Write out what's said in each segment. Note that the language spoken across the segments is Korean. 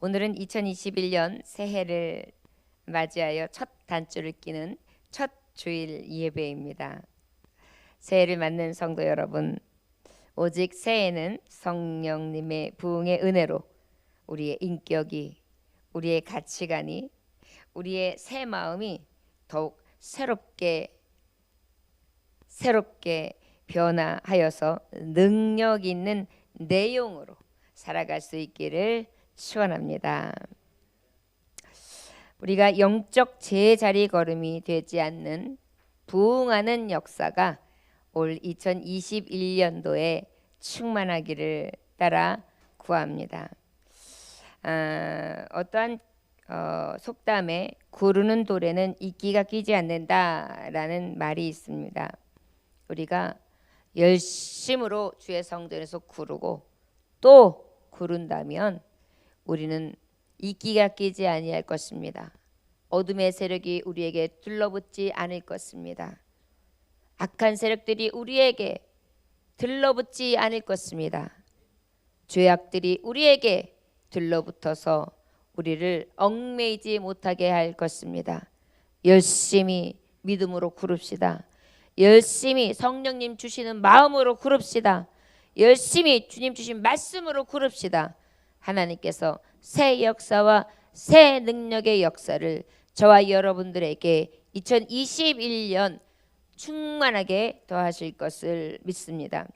오늘은 2021년 새해를 맞이하여 첫 단추를 끼는 첫 주일 예배입니다. 새해를 맞는 성도 여러분, 오직 새해는 성령님의 부흥의 은혜로 우리의 인격이, 우리의 가치관이, 우리의 새 마음이 더욱 새롭게 변화하여서 능력 있는 내용으로 살아갈 수 있기를 축원합니다. 우리가 영적 제자리 걸음이 되지 않는 부흥하는 역사가 올 2021년도에 충만하기를 따라 구합니다. 어떠한 속담에 구르는 돌에는 이끼가 끼지 않는다라는 말이 있습니다. 우리가 열심으로 주의 성전에서 구르고 또 구른다면 우리는 이끼가 끼지 아니할 것입니다. 어둠의 세력이 우리에게 들러붙지 않을 것입니다. 악한 세력들이 우리에게 들러붙지 않을 것입니다. 죄악들이 우리에게 들러붙어서 우리를 얽매이지 못하게 할 것입니다. 열심히 믿음으로 구릅시다. 열심히 성령님 주시는 마음으로 구릅시다. 열심히 주님 주신 말씀으로 구릅시다. 하나님께서 새 역사와 새 능력의 역사를 저와 여러분들에게 2021년 충만하게 더하실 것을 믿습니다.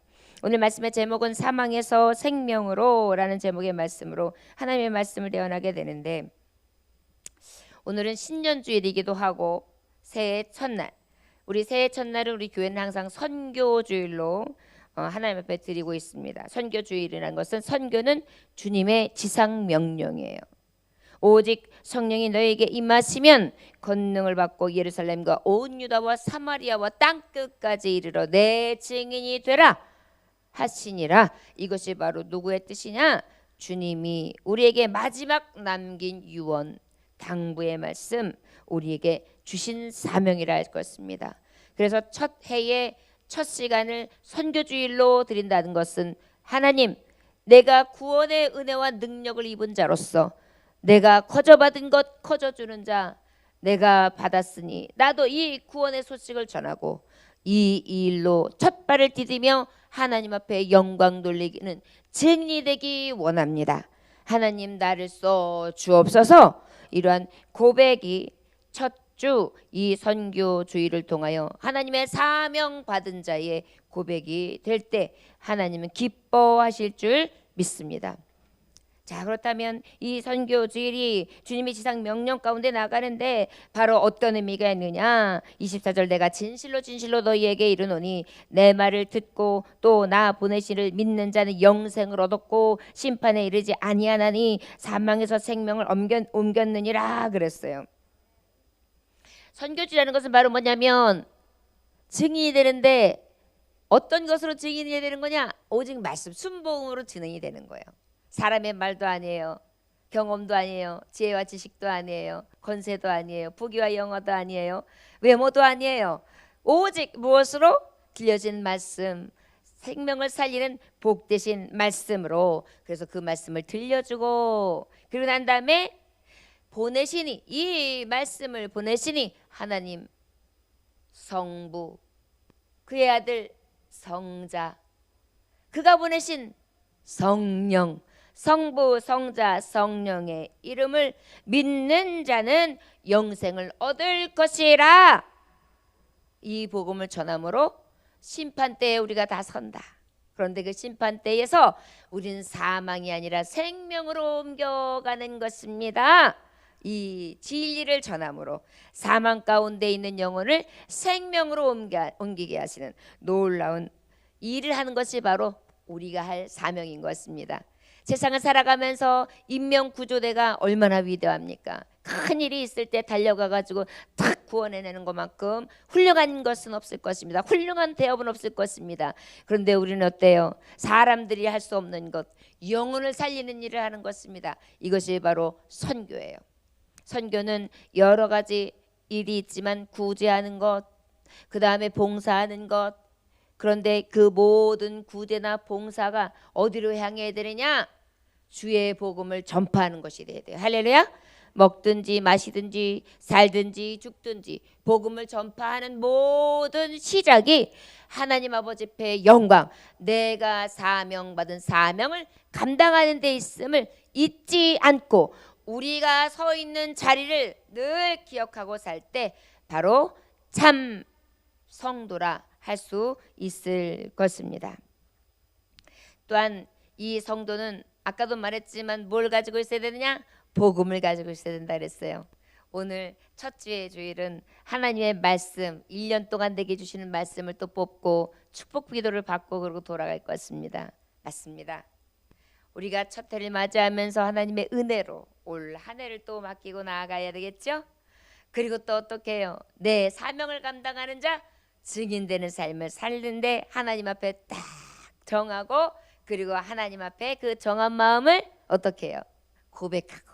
오늘 말씀의 제목은 사망에서 생명으로 라는 제목의 말씀으로 하나님의 말씀을 대언하게 되는데, 오늘은 신년주일이기도 하고 새해 첫날, 우리 새해 첫날은 우리 교회는 항상 선교주일로 하나님 앞에 드리고 있습니다. 선교주일이라는 것은, 선교는 주님의 지상 명령이에요. 오직 성령이 너에게 임하시면 권능을 받고 예루살렘과 온 유다와 사마리아와 땅끝까지 이르러 내 증인이 되라 하시니라. 이것이 바로 누구의 뜻이냐? 주님이 우리에게 마지막 남긴 유언, 당부의 말씀, 우리에게 주신 사명이라 할 것입니다. 그래서 첫 해의 첫 시간을 선교주일로 드린다는 것은, 하나님, 내가 구원의 은혜와 능력을 입은 자로서 내가 거저받은 것 거저주는 자, 내가 받았으니 나도 이 구원의 소식을 전하고 이 일로 첫 발을 디디며 하나님 앞에 영광 돌리기는 증인이 되기 원합니다. 하나님, 나를 써 주옵소서. 이러한 고백이 첫 주 이 선교주의를 통하여 하나님의 사명 받은 자의 고백이 될 때 하나님은 기뻐하실 줄 믿습니다. 자, 그렇다면 이 선교주일이 주님의 지상 명령 가운데 나가는데 바로 어떤 의미가 있느냐? 24절, 내가 진실로 너희에게 이르노니 내 말을 듣고 또 나 보내시를 믿는 자는 영생을 얻었고 심판에 이르지 아니하나니 사망에서 생명을 옮겼느니라 그랬어요. 선교주라는 것은 바로 뭐냐면 증인이 되는데, 어떤 것으로 증인이 되는 거냐? 오직 말씀, 순복음으로 증인이 되는 거예요. 사람의 말도 아니에요. 경험도 아니에요. 지혜와 지식도 아니에요. 권세도 아니에요. 부귀와 영화도 아니에요. 외모도 아니에요. 오직 무엇으로? 들려진 말씀, 생명을 살리는 복되신 말씀으로. 그래서 그 말씀을 들려주고, 그리고 난 다음에 보내시니, 이 말씀을 보내시니 하나님 성부, 그의 아들 성자, 그가 보내신 성령, 성부, 성자, 성령의 이름을 믿는 자는 영생을 얻을 것이라. 이 복음을 전함으로 심판대에 우리가 다 선다. 그런데 그 심판대에서 우리는 사망이 아니라 생명으로 옮겨가는 것입니다. 이 진리를 전함으로 사망 가운데 있는 영혼을 생명으로 옮기게 하시는 놀라운 일을 하는 것이 바로 우리가 할 사명인 것입니다. 세상을 살아가면서 인명구조대가 얼마나 위대합니까? 큰 일이 있을 때 달려가가지고 탁 구원해내는 것만큼 훌륭한 것은 없을 것입니다. 훌륭한 대업은 없을 것입니다. 그런데 우리는 어때요? 사람들이 할 수 없는 것, 영혼을 살리는 일을 하는 것입니다. 이것이 바로 선교예요. 선교는 여러 가지 일이 있지만 구제하는 것, 그 다음에 봉사하는 것, 그런데 그 모든 구제나 봉사가 어디로 향해야 되느냐? 주의 복음을 전파하는 것이 돼야 돼요. 할렐루야. 먹든지 마시든지 살든지 죽든지 복음을 전파하는 모든 시작이 하나님 아버지 앞에 영광, 내가 사명받은 사명을 감당하는 데 있음을 잊지 않고 우리가 서 있는 자리를 늘 기억하고 살 때 바로 참 성도라 할 수 있을 것입니다. 또한 이 성도는 아까도 말했지만 뭘 가지고 있어야 되느냐? 복음을 가지고 있어야 된다 그랬어요. 오늘 첫 주의 주일은 하나님의 말씀 1년 동안 내게 주시는 말씀을 또 뽑고 축복 기도를 받고 그러고 돌아갈 것입니다. 맞습니다. 우리가 첫 해를 맞이하면서 하나님의 은혜로 올 한 해를 또 맡기고 나아가야 되겠죠? 그리고 또 어떻게 해요? 내 사명을 감당하는 자 증인되는 삶을 살는데 하나님 앞에 딱 정하고 그리고 하나님 앞에 그 정한 마음을 어떻게 해요? 고백하고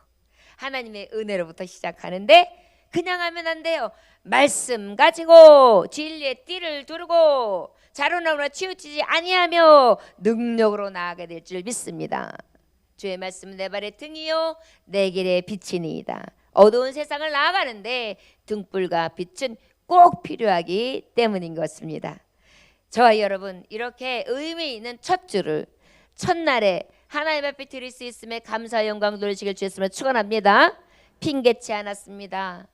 하나님의 은혜로부터 시작하는데 그냥 하면 안 돼요. 말씀 가지고 진리의 띠를 두르고 자로나무나 치우치지 아니하며 능력으로 나아가게 될 줄 믿습니다. 주의 말씀은 내 발의 등이요 내 길의 빛이니이다. 어두운 세상을 나아가는데 등불과 빛은 꼭 필요하기 때문인 것입니다. 저와 여러분 이렇게 의미 있는 첫 주를 첫날에 하나님 앞에 드릴 수 있음에 감사 영광 돌리시길 주였으면 축원합니다. 핑계치 않았습니다.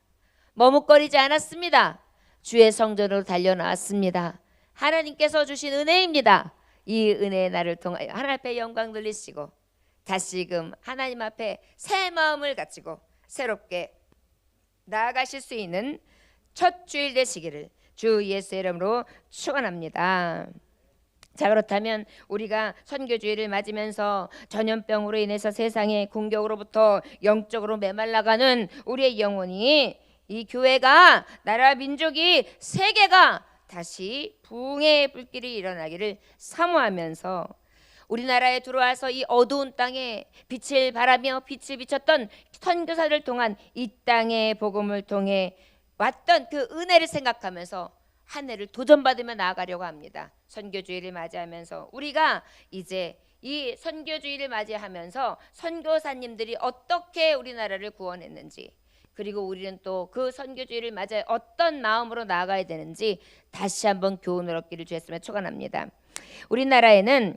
머뭇거리지 않았습니다. 주의 성전으로 달려나왔습니다. 하나님께서 주신 은혜입니다. 이 은혜의 날을 통하여 하나님 앞에 영광 돌리시고 다시금 하나님 앞에 새 마음을 가지고 새롭게 나아가실 수 있는 첫 주일 되시기를 주 예수의 이름으로 축원합니다. 자, 그렇다면 우리가 선교주의를 맞으면서 전염병으로 인해서 세상의 공격으로부터 영적으로 메말라가는 우리의 영혼이 이 교회가 나라 민족이 세계가 다시 부흥의 불길이 일어나기를 사모하면서 우리나라에 들어와서 이 어두운 땅에 빛을 발하며 빛을 비췄던 선교사를 통한 이 땅의 복음을 통해 왔던 그 은혜를 생각하면서 한 해를 도전받으며 나아가려고 합니다. 선교주의를 맞이하면서 우리가 이제 이 선교주의를 맞이하면서 선교사님들이 어떻게 우리나라를 구원했는지 그리고 우리는 또 그 선교주의를 맞아 어떤 마음으로 나아가야 되는지 다시 한번 교훈을 얻기를 주였으면 축원합니다. 우리나라에는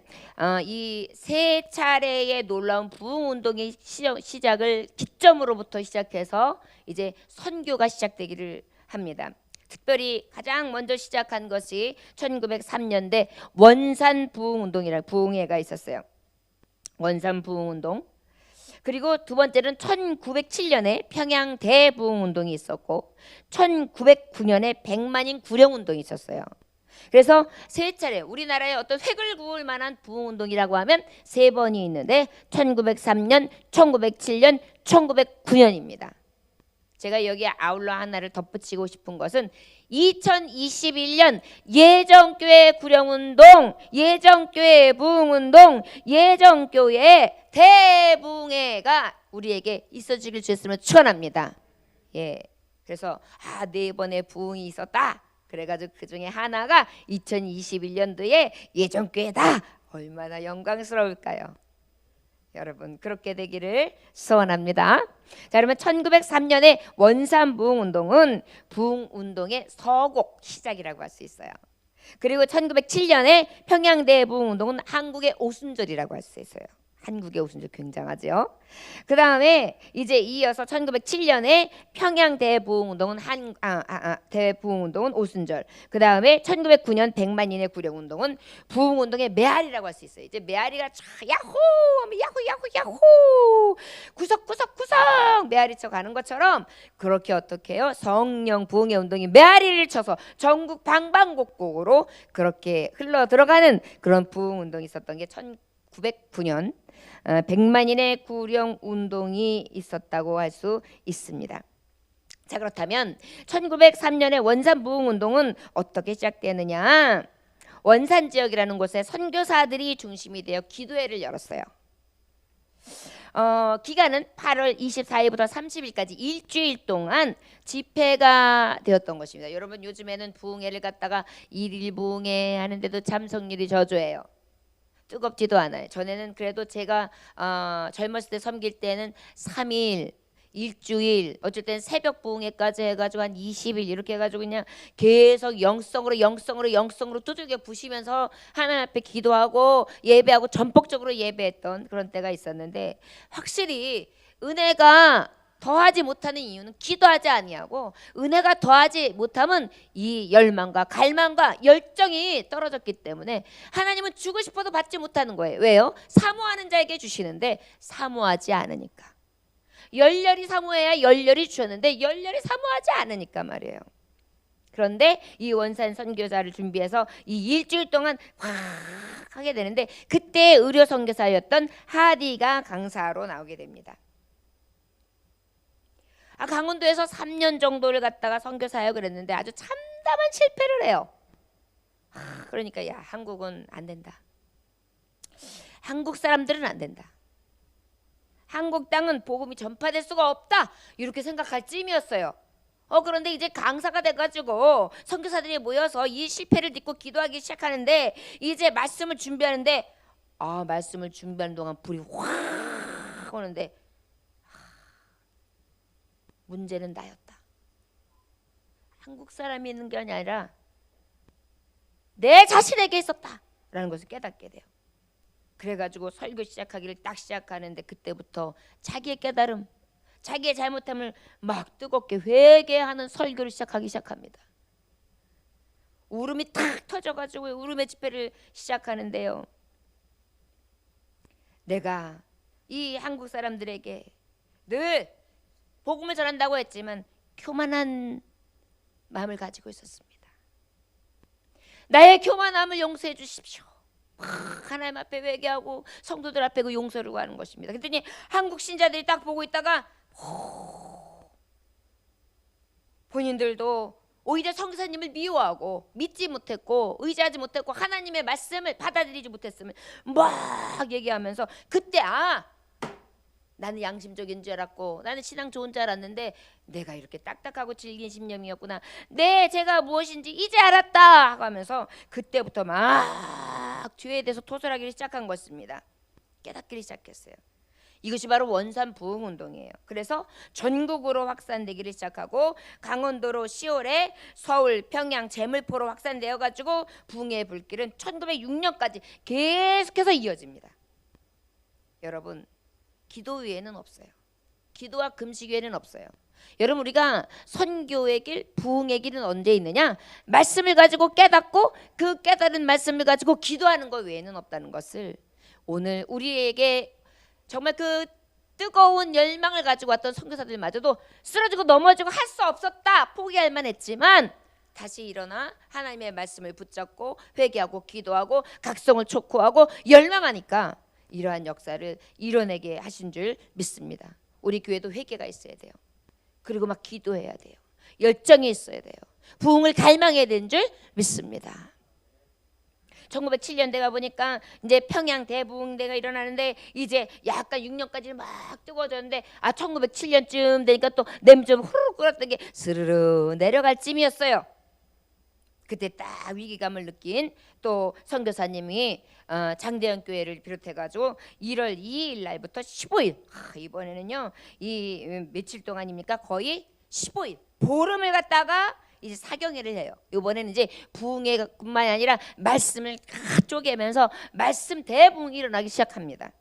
이 세 차례의 놀라운 부흥 운동의 시작을 기점으로부터 시작해서 이제 선교가 시작되기를 합니다. 특별히 가장 먼저 시작한 것이 1903년대 원산 부흥 운동이라는 부흥회가 있었어요. 원산 부흥 운동. 그리고 두 번째는 1907년에 평양 대부흥 운동이 있었고 1909년에 백만인 구령 운동이 있었어요. 그래서 세 차례 우리나라에 어떤 획을 그을 만한 부흥 운동이라고 하면 세 번이 있는데 1903년, 1907년, 1909년입니다. 제가 여기에 아울러 하나를 덧붙이고 싶은 것은 2021년 예정교회 구령운동, 예정교회 부흥운동, 예정교회 대부흥회가 우리에게 있어지길 주셨으면 축원합니다. 예, 그래서 네 번의 부흥이 있었다. 그래가지고 그 중에 하나가 2021년도에 예정교회다. 얼마나 영광스러울까요? 여러분 그렇게 되기를 소원합니다. 자, 그러면 1903년에 원산 부흥운동은 부흥운동의 서곡 시작이라고 할 수 있어요. 그리고 1907년에 평양대 부흥운동은 한국의 오순절이라고 할 수 있어요. 한국의 오순절 굉장하죠. 그 다음에 이제 이어서 1907년에 평양 대부흥운동은 대부흥운동은 오순절. 그 다음에 1909년 백만인의 구령운동은 부흥운동의 메아리라고 할 수 있어요. 이제 메아리가 야호, 야호, 야호, 야호, 구석구석 구석 메아리쳐 가는 것처럼 그렇게 어떻게 해요? 성령 부흥의 운동이 메아리를 쳐서 전국 방방곡곡으로 그렇게 흘러 들어가는 그런 부흥운동이 있었던 게 1909년 백만인의 구령 운동이 있었다고 할 수 있습니다. 자, 그렇다면 1903년의 원산 부흥 운동은 어떻게 시작되느냐? 원산 지역이라는 곳에 선교사들이 중심이 되어 기도회를 열었어요. 기간은 8월 24일부터 30일까지 일주일 동안 집회가 되었던 것입니다. 여러분 요즘에는 부흥회를 갖다가 일일 부흥회 하는데도 참석률이 저조해요. 뜨겁지도 않아요. 전에는 그래도 제가 젊었을 때 섬길 때는 3일, 일주일, 어쩔 땐 새벽 부흥회까지 해가지고 한 20일 이렇게 해가지고 그냥 계속 영성으로 두들겨 부시면서 하나님 앞에 기도하고 예배하고 전폭적으로 예배했던 그런 때가 있었는데, 확실히 은혜가 더하지 못하는 이유는 기도하지 아니하고, 은혜가 더하지 못하면 이 열망과 갈망과 열정이 떨어졌기 때문에 하나님은 주고 싶어도 받지 못하는 거예요. 왜요? 사모하는 자에게 주시는데 사모하지 않으니까. 열렬히 사모해야 열렬히 주셨는데 열렬히 사모하지 않으니까 말이에요. 그런데 이 원산 선교사를 준비해서 이 일주일 동안 확 하게 되는데, 그때 의료 선교사였던 하디가 강사로 나오게 됩니다. 강원도에서 3년 정도를 갔다가 선교사요 그랬는데 아주 참담한 실패를 해요. 그러니까 야, 한국은 안 된다. 한국 사람들은 안 된다. 한국 땅은 복음이 전파될 수가 없다. 이렇게 생각할 쯤이었어요. 그런데 이제 강사가 돼가지고 선교사들이 모여서 이 실패를 딛고 기도하기 시작하는데, 이제 말씀을 준비하는데 말씀을 준비하는 동안 불이 확 오는데 문제는 나였다. 한국 사람이 있는 게 아니라 내 자신에게 있었다라는 것을 깨닫게 돼요. 그래가지고 설교 시작하기를 딱 시작하는데 그때부터 자기의 깨달음, 자기의 잘못함을 막 뜨겁게 회개하는 설교를 시작합니다. 울음이 탁 터져가지고 울음의 집회를 시작하는데요. 내가 이 한국 사람들에게 늘 복음을 전한다고 했지만 교만한 마음을 가지고 있었습니다. 나의 교만함을 용서해 주십시오. 하나님 앞에 회개하고 성도들 앞에 그 용서를 구하는 것입니다. 그랬더니 한국 신자들이 딱 보고 있다가 본인들도 오히려 선교사님을 미워하고 믿지 못했고 의지하지 못했고 하나님의 말씀을 받아들이지 못했으면 막 얘기하면서, 그때 나는 양심적인 줄 알았고 나는 신앙 좋은 줄 알았는데 내가 이렇게 딱딱하고 질긴 심령이었구나. 네, 제가 무엇인지 이제 알았다 하면서 그때부터 막 죄에 대해서 토설하기 시작한 것입니다. 깨닫기 시작했어요. 이것이 바로 원산 부흥 운동이에요. 그래서 전국으로 확산되기를 시작하고 강원도로 10월에 서울, 평양, 제물포로 확산되어 가지고 부흥의 불길은 1906년까지 계속해서 이어집니다. 여러분, 기도 외에는 없어요. 기도와 금식 외에는 없어요. 여러분, 우리가 선교의 길, 부흥의 길은 언제 있느냐? 말씀을 가지고 깨닫고 그 깨달은 말씀을 가지고 기도하는 것 외에는 없다는 것을 오늘 우리에게 정말 그 뜨거운 열망을 가지고 왔던 선교사들마저도 쓰러지고 넘어지고 할 수 없었다, 포기할 만했지만 다시 일어나 하나님의 말씀을 붙잡고 회개하고 기도하고 각성을 촉구하고 열망하니까 이러한 역사를 이뤄내게 하신 줄 믿습니다. 우리 교회도 회개가 있어야 돼요. 그리고 막 기도해야 돼요. 열정이 있어야 돼요. 부흥을 갈망해야 되는 줄 믿습니다. 1907년대가 보니까 이제 평양 대부흥대가 일어나는데 이제 약간 6년까지는 막 뜨거워졌는데 1907년쯤 되니까 또 냄비 좀 후루룩 끓었던 게 스르르 내려갈 쯤이었어요. 그때 딱 위기감을 느낀 또 선교사님이 장대현 교회를 비롯해가지고 1월 2일 날부터 15일, 이번에는요 이 며칠 동안입니까? 거의 15일 보름을 갖다가 이제 사경회를 해요. 이번에는 이제 부흥회뿐만이 아니라 말씀을 쪼개면서 말씀 대부흥이 일어나기 시작합니다.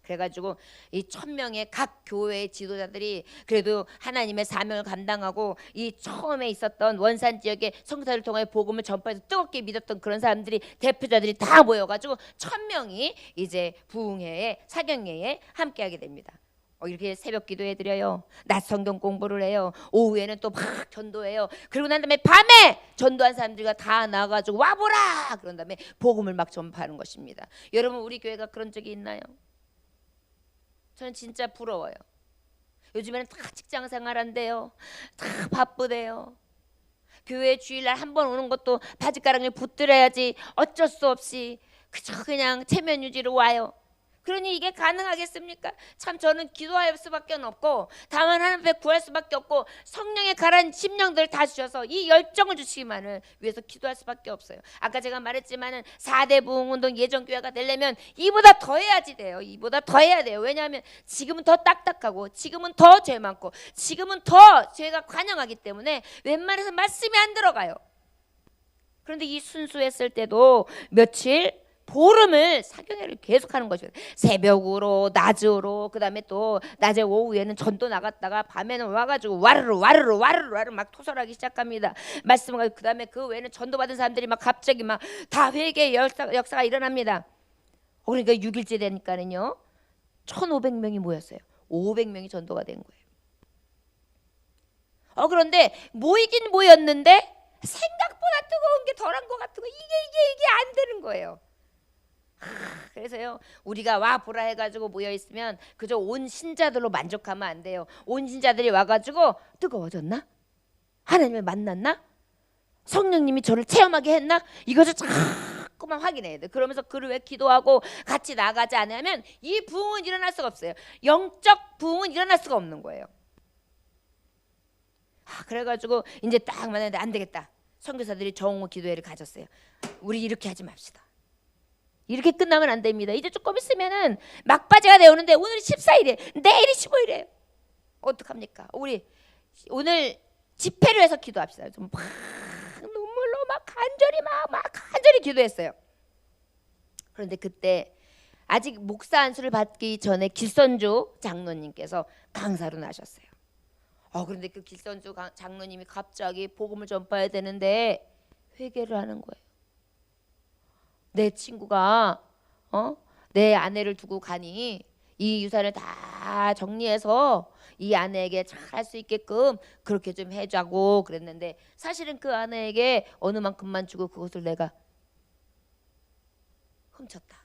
그래가지고 이 1000명의 각 교회의 지도자들이 그래도 하나님의 사명을 감당하고 이 처음에 있었던 원산 지역의 선교사를 통해 복음을 전파해서 뜨겁게 믿었던 그런 사람들이, 대표자들이 다 모여가지고 1000명이 이제 부흥회에, 사경회에 함께하게 됩니다. 이렇게 새벽 기도해 드려요. 낮 성경 공부를 해요. 오후에는 또 막 전도해요. 그리고 난 다음에 밤에 전도한 사람들과 다 나와가지고 와보라 그런 다음에 복음을 막 전파하는 것입니다. 여러분, 우리 교회가 그런 적이 있나요? 저는 진짜 부러워요. 요즘에는 다 직장 생활한대요. 다 바쁘대요. 교회 주일날 한 번 오는 것도 바지가랑을 붙들어야지 어쩔 수 없이 그냥 체면 유지로 와요. 그러니 이게 가능하겠습니까? 참 저는 기도할 수밖에 없고 다만 하나님 앞에 구할 수밖에 없고 성령의 가란 심령들을 다 주셔서 이 열정을 주시기만을 위해서 기도할 수밖에 없어요. 아까 제가 말했지만은 4대 부흥운동 예전교회가 되려면 이보다 더 해야지 돼요. 이보다 더 해야 돼요. 왜냐하면 지금은 더 딱딱하고 지금은 더 죄 많고 지금은 더 죄가 관영하기 때문에 웬만해서 말씀이 안 들어가요. 그런데 이 순수했을 때도 며칠 보름을 사경회를 계속하는 것이죠. 새벽으로 낮으로 그다음에 또 낮에 오후에는 전도 나갔다가 밤에는 와가지고 와르르 막 토설하기 시작합니다. 말씀을 그다음에 그 외에는 전도 받은 사람들이 막 갑자기 막 다 회개의 역사가 일어납니다. 그러니까 6일째 되니까는요 1,500명이 모였어요. 500명이 전도가 된 거예요. 그런데 모이긴 모였는데 생각보다 뜨거운 게 덜한 것 같은 거 이게 안 되는 거예요. 그래서요 우리가 와 보라 해가지고 모여 있으면 그저 온 신자들로 만족하면 안 돼요. 온 신자들이 와가지고 뜨거워졌나? 하나님을 만났나? 성령님이 저를 체험하게 했나? 이것을 자꾸만 확인해야 돼. 그러면서 그를 왜 기도하고 같이 나가지 않으면 이 부흥은 일어날 수가 없어요. 영적 부흥은 일어날 수가 없는 거예요. 그래가지고 이제 딱 만났는데 안 되겠다. 선교사들이 정오 기도회를 가졌어요. 우리 이렇게 하지 맙시다. 이렇게 끝나면 안 됩니다. 이제 조금 있으면은 막바지가 되오는데 오늘이 14일이에요. 내일이 15일이에요. 어떡합니까? 우리 오늘 집회를 해서 기도합시다. 좀 막 눈물로 막 간절히 기도했어요. 그런데 그때 아직 목사 안수를 받기 전에 길선주 장로님께서 강사로 나셨어요. 그런데 그 길선주 장로님이 갑자기 복음을 전파해야 되는데 회개를 하는 거예요. 내 친구가 내 아내를 두고 가니 이 유산을 다 정리해서 이 아내에게 잘 할 수 있게끔 그렇게 좀 해자고 그랬는데 사실은 그 아내에게 어느 만큼만 주고 그것을 내가 훔쳤다.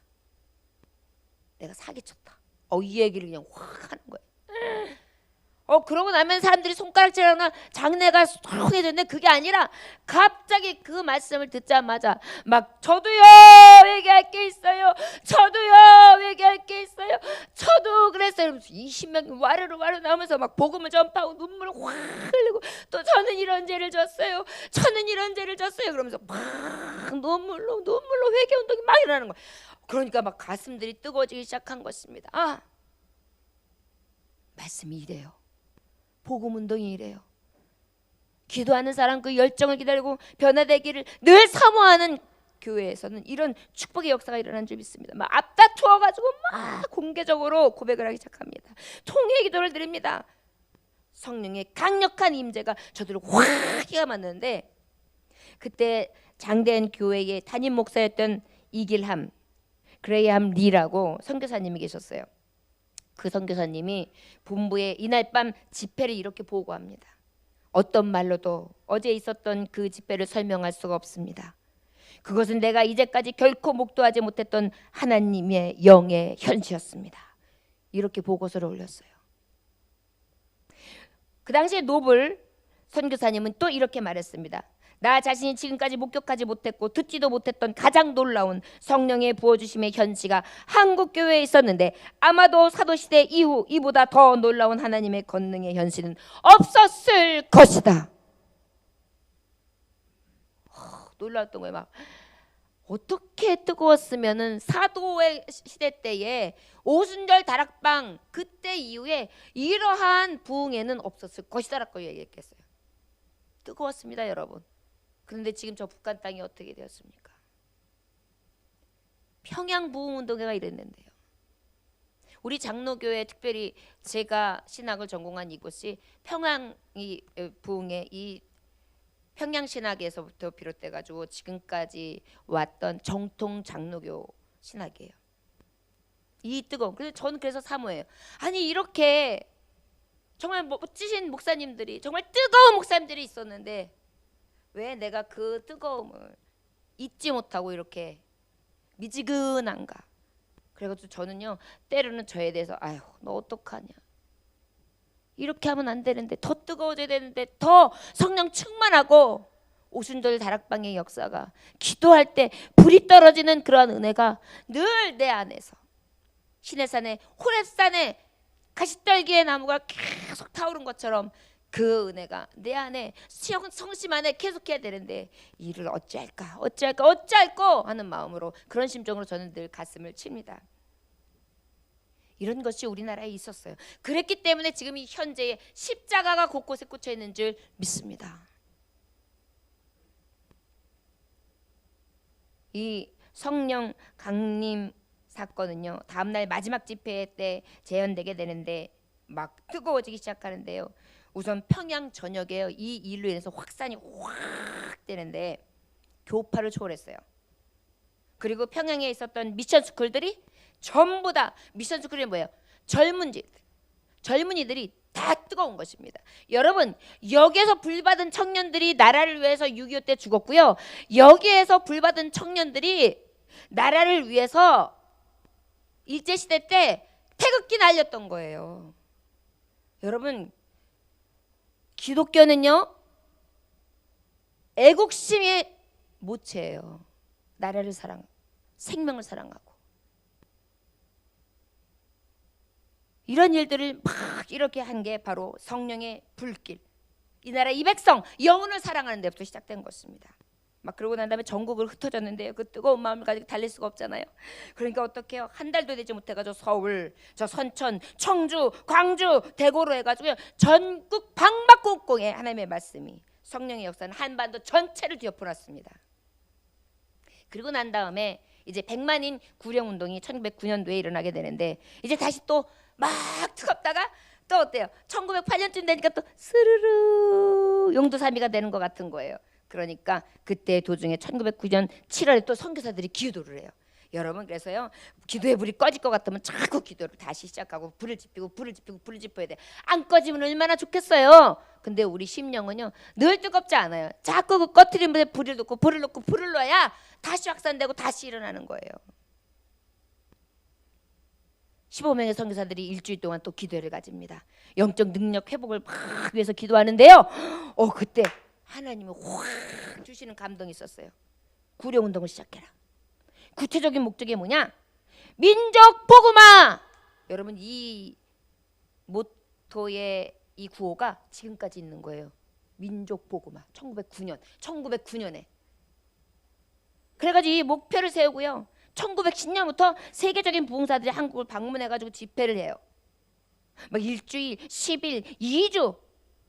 내가 사기쳤다. 이 얘기를 그냥 확 하는 거예요. 그러고 나면 사람들이 손가락질하거나 장례가 숭해졌는데 그게 아니라 갑자기 그 말씀을 듣자마자 막 저도요 회개할 게 있어요. 저도요 회개할 게 있어요. 저도 그랬어요. 이러면서 20명이 와르르 나오면서 막 복음을 전파하고 눈물을 확 흘리고 또 저는 이런 죄를 졌어요. 저는 이런 죄를 졌어요. 그러면서 막 눈물로 회개운동이 막 일어나는 거예요. 그러니까 막 가슴들이 뜨거워지기 시작한 것입니다. 말씀이 이래요. 복음운동이 이래요. 기도하는 사람 그 열정을 기다리고 변화되기를 늘 사모하는 교회에서는 이런 축복의 역사가 일어난 줄 믿습니다. 막 앞다투어가지고 막 공개적으로 고백을 하기 시작합니다. 통회 기도를 드립니다. 성령의 강력한 임재가 저들을 확 기가 맞는데 그때 장대한 교회의 담임 목사였던 이길함 그레이함 리라고 선교사님이 계셨어요. 그 선교사님이 본부에 이날 밤 집회를 이렇게 보고합니다. 어떤 말로도 어제 있었던 그 집회를 설명할 수가 없습니다. 그것은 내가 이제까지 결코 목도하지 못했던 하나님의 영의 현시였습니다. 이렇게 보고서를 올렸어요. 그 당시에 노블 선교사님은 또 이렇게 말했습니다. 나 자신이 지금까지 목격하지 못했고 듣지도 못했던 가장 놀라운 성령의 부어주심의 현시가 한국교회에 있었는데 아마도 사도시대 이후 이보다 더 놀라운 하나님의 권능의 현시는 없었을 것이다. 놀라웠던 거예요. 막 어떻게 뜨거웠으면은 사도의 시대 때에 오순절 다락방 그때 이후에 이러한 부흥에는 없었을 것이다라고 얘기했겠어요. 뜨거웠습니다, 여러분. 그런데 지금 저 북한 땅이 어떻게 되었습니까? 평양 부흥운동회가 이랬는데요. 우리 장로교회 특별히 제가 신학을 전공한 이곳이 평양 부흥회 이 평양 신학에서부터 비롯돼 가지고 지금까지 왔던 정통 장로교 신학이에요. 이 뜨거운. 그래서 저는 그래서 사모해요. 아니 이렇게 정말 멋지신 목사님들이 정말 뜨거운 목사님들이 있었는데 왜 내가 그 뜨거움을 잊지 못하고 이렇게 미지근한가? 그래가지고 저는요 때로는 저에 대해서 아유 너 어떡하냐 이렇게 하면 안 되는데 더 뜨거워져야 되는데 더 성령 충만하고 오순절 다락방의 역사가 기도할 때 불이 떨어지는 그러한 은혜가 늘 내 안에서 시내산에 호렙산에 가시떨기의 나무가 계속 타오른 것처럼 그 은혜가 내 안에 성심 안에 계속해야 되는데 이를 어찌할까 하는 마음으로 그런 심정으로 저는 늘 가슴을 칩니다. 이런 것이 우리나라에 있었어요. 그랬기 때문에 지금 이 현재의 십자가가 곳곳에 꽂혀 있는 줄 믿습니다. 이 성령 강림 사건은요, 다음날 마지막 집회 때 재현되게 되는데 막 뜨거워지기 시작하는데요. 우선 평양 전역에 이 일로 인해서 확산이 확 되는데 교파를 초월했어요. 그리고 평양에 있었던 미션 스쿨들이 전부 다 미션 스쿨이 뭐예요? 젊은이들이 다 뜨거운 것입니다. 여러분, 여기에서 불받은 청년들이 나라를 위해서 6.25 때 죽었고요. 여기에서 불받은 청년들이 나라를 위해서 일제시대 때 태극기 날렸던 거예요. 여러분, 기독교는요, 애국심의 모체예요. 나라를 사랑하고 생명을 사랑하고 이런 일들을 막 이렇게 한 게 바로 성령의 불길, 이 나라 이 백성 영혼을 사랑하는 데부터 시작된 것입니다. 막 그러고 난 다음에 전국을 흩어졌는데요. 그 뜨거운 마음을 가지고 달릴 수가 없잖아요. 그러니까 어떻게 해요? 한 달도 되지 못해가지고 서울, 저 선천, 청주, 광주, 대구로 해가지고 전국 방방곡곡에 하나님의 말씀이, 성령의 역사는 한반도 전체를 뒤엎어놨습니다. 그리고 난 다음에 이제 100만인 구령운동이 1909년도에 일어나게 되는데 이제 다시 또 막 뜨겁다가 또 어때요? 1908년쯤 되니까 또 스르르 용두사미가 되는 것 같은 거예요. 그러니까 그때 도중에 1909년 7월에 또 선교사들이 기도를 해요. 여러분, 그래서요, 기도의 불이 꺼질 것 같으면 자꾸 기도를 다시 시작하고 불을 지펴야 돼. 안 꺼지면 얼마나 좋겠어요. 근데 우리 심령은요 늘 뜨겁지 않아요. 자꾸 그 꺼트린 불에 불을 놓고 불을 넣어야 다시 확산되고 다시 일어나는 거예요. 15명의 선교사들이 일주일 동안 또 기도회를 가집니다. 영적 능력 회복을 막 위해서 기도하는데요. 그때 하나님이 확 주시는 감동이 있었어요. 구령운동을 시작해라. 구체적인 목적이 뭐냐? 민족 복음화. 여러분, 이 모토의 이 구호가 지금까지 있는 거예요. 민족 복음화. 1909년에. 그래가지고 이 목표를 세우고요. 1910년부터 세계적인 부흥사들이 한국을 방문해가지고 집회를 해요. 막 일주일, 10일, 2주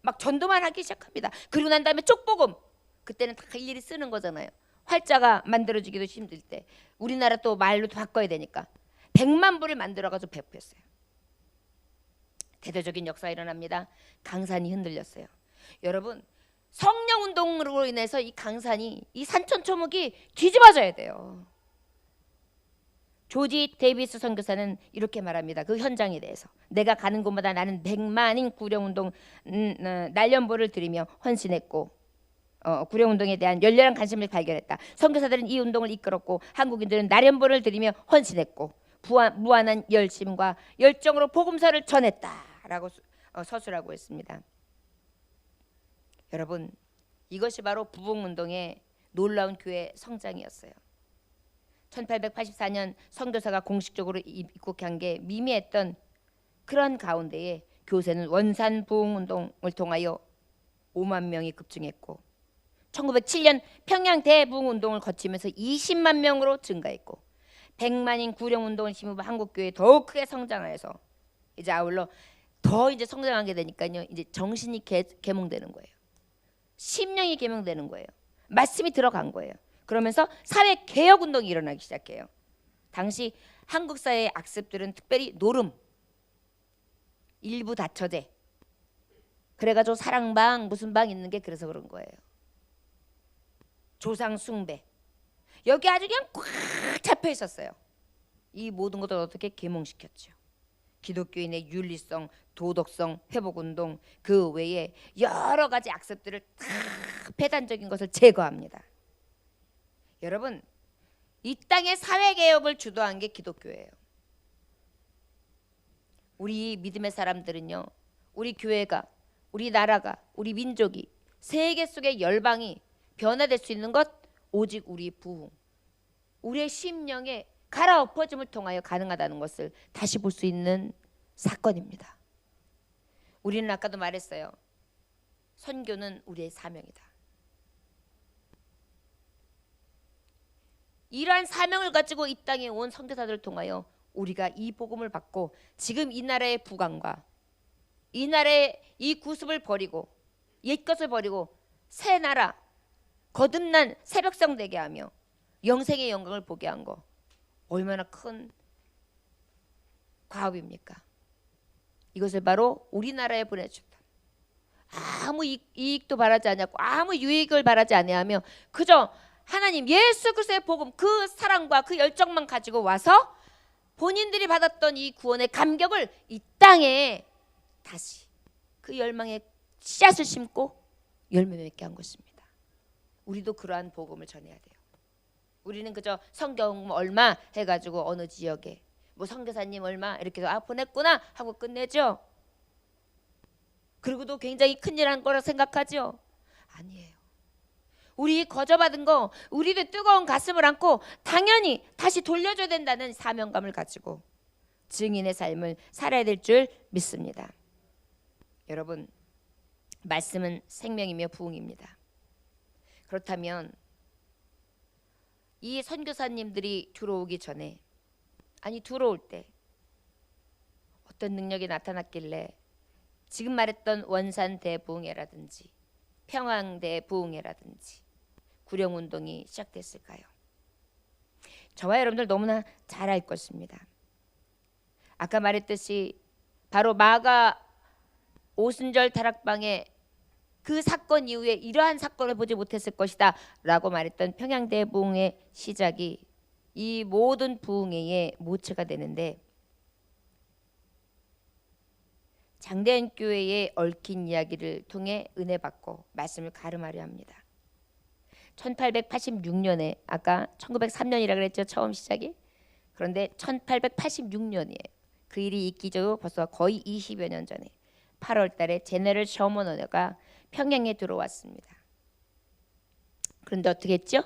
막 전도만 하기 시작합니다. 그리고 난 다음에 쪽복음. 그때는 다 일일이 쓰는 거잖아요. 활자가 만들어지기도 힘들 때 우리나라 또 말로 바꿔야 되니까 100만 부를 만들어가지고 배포했어요. 대대적인 역사가 일어납니다. 강산이 흔들렸어요. 여러분, 성령운동으로 인해서 이 강산이, 이 산천초목이 뒤집어져야 돼요. 조지 데이비스 선교사는 이렇게 말합니다. 그 현장에 대해서. 내가 가는 곳마다 나는 100만인 구령운동 날연보를 드리며 헌신했고 구령운동에 대한 열렬한 관심을 발견했다. 선교사들은 이 운동을 이끌었고 한국인들은 날연보를 드리며 헌신했고 무한한 열심과 열정으로 복음서를 전했다라고 서술하고 있습니다. 여러분, 이것이 바로 부흥운동의 놀라운 교회 성장이었어요. 1884년 선교사가 공식적으로 입국한 게 미미했던 그런 가운데에 교세는 원산 부흥운동을 통하여 5만 명이 급증했고 1907년 평양 대부흥운동을 거치면서 20만 명으로 증가했고 100만인 구령운동을 힘입어 한국교회 더욱 크게 성장해서 이제 아울러 더 이제 성장하게 되니까요. 이제 정신이 계몽되는 거예요. 심령이 계몽되는 거예요. 말씀이 들어간 거예요. 그러면서 사회 개혁 운동이 일어나기 시작해요. 당시 한국 사회의 악습들은 특별히 노름, 일부 다처제, 그래가지고 사랑방 무슨 방 있는 게 그래서 그런 거예요. 조상 숭배, 여기 아주 그냥 꽉 잡혀 있었어요. 이 모든 것을 어떻게 계몽시켰죠. 기독교인의 윤리성, 도덕성, 회복운동, 그 외에 여러 가지 악습들을 다 폐단적인 것을 제거합니다. 여러분, 이 땅의 사회개혁을 주도한 게 기독교예요. 우리 믿음의 사람들은요, 우리 교회가, 우리 나라가, 우리 민족이, 세계 속의 열방이 변화될 수 있는 것 오직 우리 부흥, 우리의 심령의 갈아엎어짐을 통하여 가능하다는 것을 다시 볼 수 있는 사건입니다. 우리는 아까도 말했어요. 선교는 우리의 사명이다. 이러한 사명을 가지고 이 땅에 온 선교사들을 통하여 우리가 이 복음을 받고 지금 이 나라의 부강과 이 나라의 이 구습을 버리고 옛것을 버리고 새 나라 거듭난 새벽성 되게 하며 영생의 영광을 보게 한 거 얼마나 큰 과업입니까? 이것을 바로 우리나라에 보내주셨다. 아무 이익도 바라지 않았고 아무 유익을 바라지 아니하며 그저 하나님 예수 그리스도의 복음 그 사랑과 그 열정만 가지고 와서 본인들이 받았던 이 구원의 감격을 이 땅에 다시 그 열망의 씨앗을 심고 열매 맺게 한 것입니다. 우리도 그러한 복음을 전해야 돼요. 우리는 그저 성경 얼마 해가지고 어느 지역에 뭐 선교사님 얼마 이렇게 해서 보냈구나 하고 끝내죠. 그리고도 굉장히 큰일한 거라 생각하죠. 아니에요. 우리 거저받은 거 우리도 뜨거운 가슴을 안고 당연히 다시 돌려줘야 된다는 사명감을 가지고 증인의 삶을 살아야 될 줄 믿습니다. 여러분, 말씀은 생명이며 부흥입니다. 그렇다면 이 선교사님들이 들어오기 전에 아니 들어올 때 어떤 능력이 나타났길래 지금 말했던 원산 대부흥회라든지 평양 대부흥회라든지 구령운동이 시작됐을까요? 저와 여러분들 너무나 잘 알 것입니다. 아까 말했듯이 바로 마가 오순절 다락방에 그 사건 이후에 이러한 사건을 보지 못했을 것이다 라고 말했던 평양대부흥의 시작이 이 모든 부흥회의 모체가 되는데 장대현 교회에 얽힌 이야기를 통해 은혜 받고 말씀을 가름하려 합니다. 1886년에 아까 1903년이라 그랬죠. 처음 시작이. 그런데 1886년이에요. 그 일이 있기도 벌써 거의 20여 년 전에 8월 달에 제너럴 셔먼어가 평양에 들어왔습니다. 그런데 어떻게 했죠?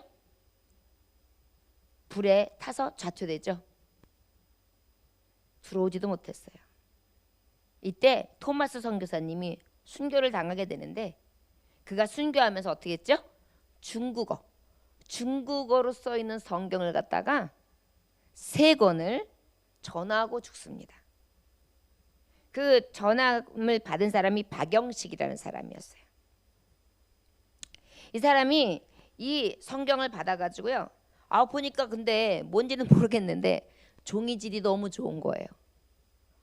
불에 타서 좌초되죠. 들어오지도 못했어요. 이때 토마스 선교사님이 순교를 당하게 되는데 그가 순교하면서 어떻게 했죠? 중국어로 써 있는 성경을 갖다가 3권을 전하고 죽습니다. 그 전함을 받은 사람이 박영식이라는 사람이었어요. 이 사람이 이 성경을 받아가지고요. 보니까 근데 뭔지는 모르겠는데 종이질이 너무 좋은 거예요.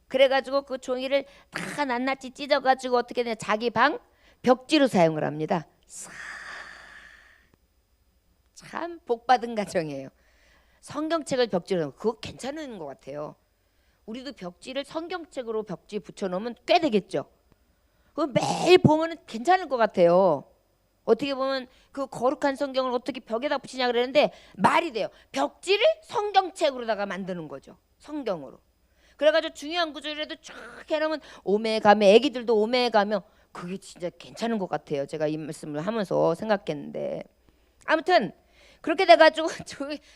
그래가지고 그 종이를 다 낱낱이 찢어가지고 어떻게 되냐 자기 방 벽지로 사용을 합니다. 참 복받은 가정이에요. 성경책을 벽지로 그거 괜찮은 것 같아요. 우리도 벽지를 성경책으로 벽지에 붙여놓으면 꽤 되겠죠. 그거 매일 보면 괜찮을 것 같아요. 어떻게 보면 그 거룩한 성경을 어떻게 벽에다 붙이냐 그러는데 말이 돼요. 벽지를 성경책으로다가 만드는 거죠. 성경으로. 그래가지고 중요한 구절이라도 쫙 해놓으면 오메가며 애기들도 오메가며 그게 진짜 괜찮은 것 같아요. 제가 이 말씀을 하면서 생각했는데 아무튼 그렇게 돼가지고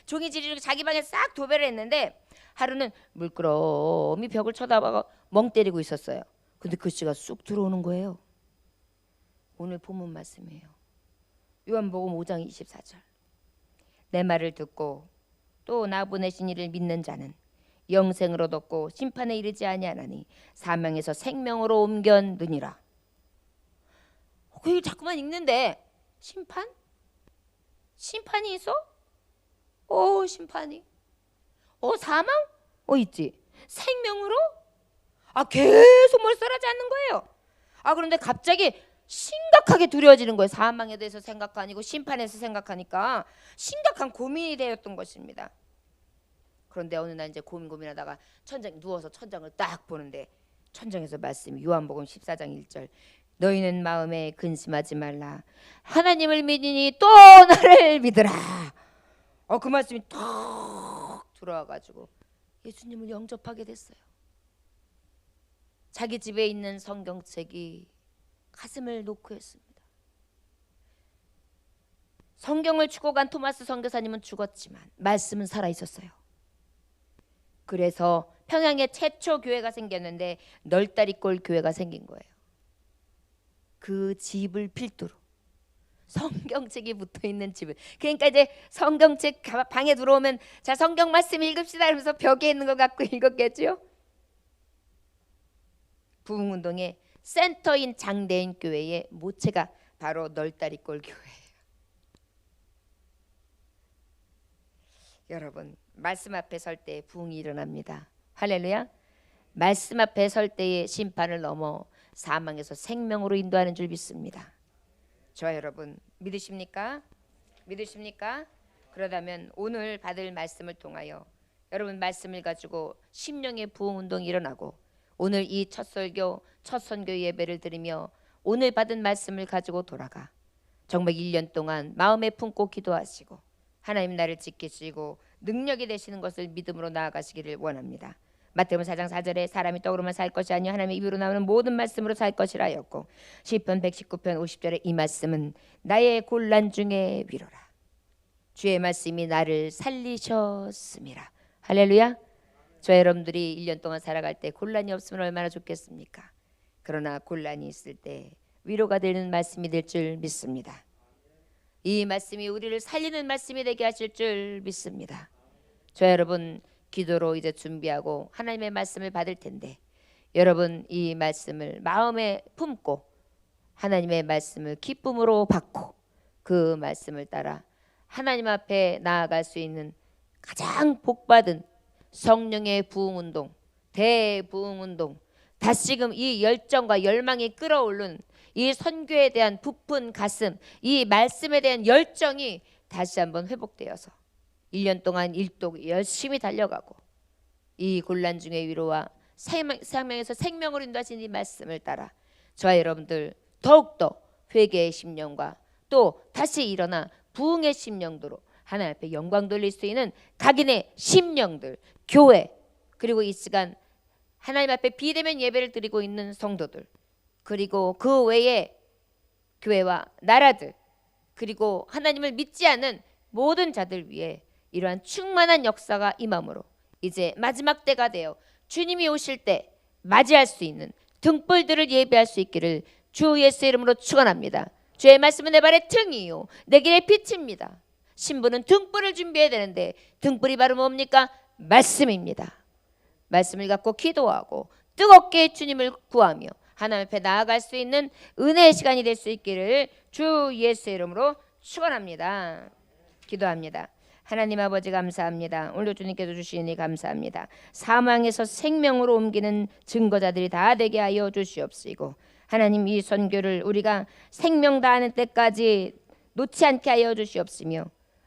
종이지리로 자기 방에 싹 도배를 했는데 하루는 물끄러미 벽을 쳐다봐가 멍 때리고 있었어요. 근데 글씨가 쑥 들어오는 거예요. 오늘 본문 말씀이에요. 요한복음 5장 24절. 내 말을 듣고 또 나 보내신 이를 믿는 자는 영생을 얻었고 심판에 이르지 아니하나니 사망에서 생명으로 옮겼느니라. 그게 자꾸만 읽는데 심판? 심판이 있어? 심판이. 사망? 있지. 생명으로? 계속 멀쩡하지 않는 거예요. 그런데 갑자기 심각하게 두려워지는 거예요. 사망에 대해서 생각하니까 심판에서 생각하니까 심각한 고민이 되었던 것입니다. 그런데 어느 날 이제 고민하다가 천장 누워서 천장을 딱 보는데 천장에서 말씀이 요한복음 14장 1절 너희는 마음에 근심하지 말라 하나님을 믿으니 또 나를 믿으라. 그 말씀이 탁 들어와가지고 예수님을 영접하게 됐어요. 자기 집에 있는 성경책이 가슴을 놓고 했습니다. 성경을 주고 간 토마스 선교사님은 죽었지만 말씀은 살아 있었어요. 그래서 평양에 최초 교회가 생겼는데 널다리꼴 교회가 생긴 거예요. 그 집을 필두로 성경책이 붙어있는 집을, 그러니까 이제 성경책 방에 들어오면 자 성경 말씀 읽읍시다 이러면서 벽에 있는 거 갖고 읽었겠죠. 부흥운동의 센터인 장대인 교회의 모체가 바로 널다리꼴 교회예요. 여러분 말씀 앞에 설 때 부흥이 일어납니다. 할렐루야. 말씀 앞에 설 때의 심판을 넘어 사망에서 생명으로 인도하는 줄 믿습니다. 저와 여러분 믿으십니까? 믿으십니까? 그러다면 오늘 받을 말씀을 통하여 여러분 말씀을 가지고 심령의 부흥운동이 일어나고 오늘 이 첫 설교 첫 선교 예배를 드리며 오늘 받은 말씀을 가지고 돌아가 정말 1년 동안 마음에 품고 기도하시고 하나님 나를 지키시고 능력이 되시는 것을 믿음으로 나아가시기를 원합니다. 마태복음 4장 4절에 사람이 떡으로만 살 것이 아니요 하나님의 입으로 나오는 모든 말씀으로 살 것이라 하였고 시편 119편 50절에 이 말씀은 나의 곤란 중에 위로라. 주의 말씀이 나를 살리셨음이라. 할렐루야. 저 여러분들이 1년 동안 살아갈 때 곤란이 없으면 얼마나 좋겠습니까? 그러나 곤란이 있을 때 위로가 되는 말씀이 될 줄 믿습니다. 이 말씀이 우리를 살리는 말씀이 되게 하실 줄 믿습니다. 저 여러분 기도로 이제 준비하고 하나님의 말씀을 받을 텐데 여러분 이 말씀을 마음에 품고 하나님의 말씀을 기쁨으로 받고 그 말씀을 따라 하나님 앞에 나아갈 수 있는 가장 복받은 성령의 부흥운동, 대부흥운동, 다시금 이 열정과 열망이 끌어오른 이 선교에 대한 부푼 가슴, 이 말씀에 대한 열정이 다시 한번 회복되어서 1년 동안 일독 열심히 달려가고 이 곤란 중의 위로와 생명에서 생명으로 인도하신 이 말씀을 따라 저와 여러분들 더욱더 회개의 심령과 또 다시 일어나 부흥의 심령도로 하나님 앞에 영광 돌릴 수 있는 각인의 심령들, 교회, 그리고 이 시간 하나님 앞에 비대면 예배를 드리고 있는 성도들, 그리고 그 외에 교회와 나라들, 그리고 하나님을 믿지 않는 모든 자들 위해 이러한 충만한 역사가 임함으로 이제 마지막 때가 되어 주님이 오실 때 맞이할 수 있는 등불들을 예배할 수 있기를 주 예수 이름으로 축원합니다. 주의 말씀은 내 발의 등이요 내 길의 빛입니다. 신부는 등불을 준비해야 되는데 등불이 바로 뭡니까? 말씀입니다. 말씀을 갖고 기도하고 뜨겁게 주님을 구하며 하나님 앞에 나아갈 수 있는 은혜의 시간이 될 수 있기를 주 예수의 이름으로 축원합니다. 기도합니다. 하나님 아버지 감사합니다. 오늘도 주님께서 주시니 감사합니다. 사망에서 생명으로 옮기는 증거자들이 다 되게 하여 주시옵시고 하나님 이 선교를 우리가 생명 다하는 때까지 놓지 않게 하여 주시옵시며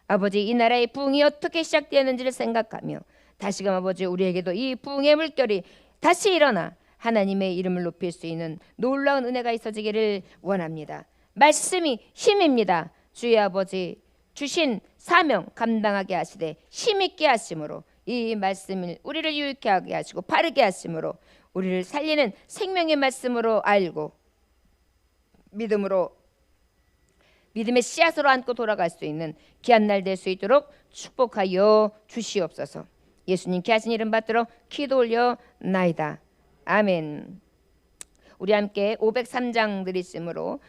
아버지 이 나라의 부흥이 어떻게 시작되었는지를 생각하며 다시금 아버지 우리에게도 이 부흥의 물결이 다시 일어나 하나님의 이름을 높일 수 있는 놀라운 은혜가 있어지기를 원합니다. 말씀이 힘입니다. 주의 아버지 주신 사명 감당하게 하시되 힘있게 하심으로 이 말씀을 우리를 유익하게 하게 하시고 바르게 하심으로 우리를 살리는 생명의 말씀으로 알고 믿음으로 믿음의 씨앗으로 안고 돌아갈 수 있는 귀한 날 될 수 있도록 축복하여 주시옵소서. 예수님께 하신 이름 받들어 기도 올려 나이다. 아멘. 우리 함께 503장 드리심으로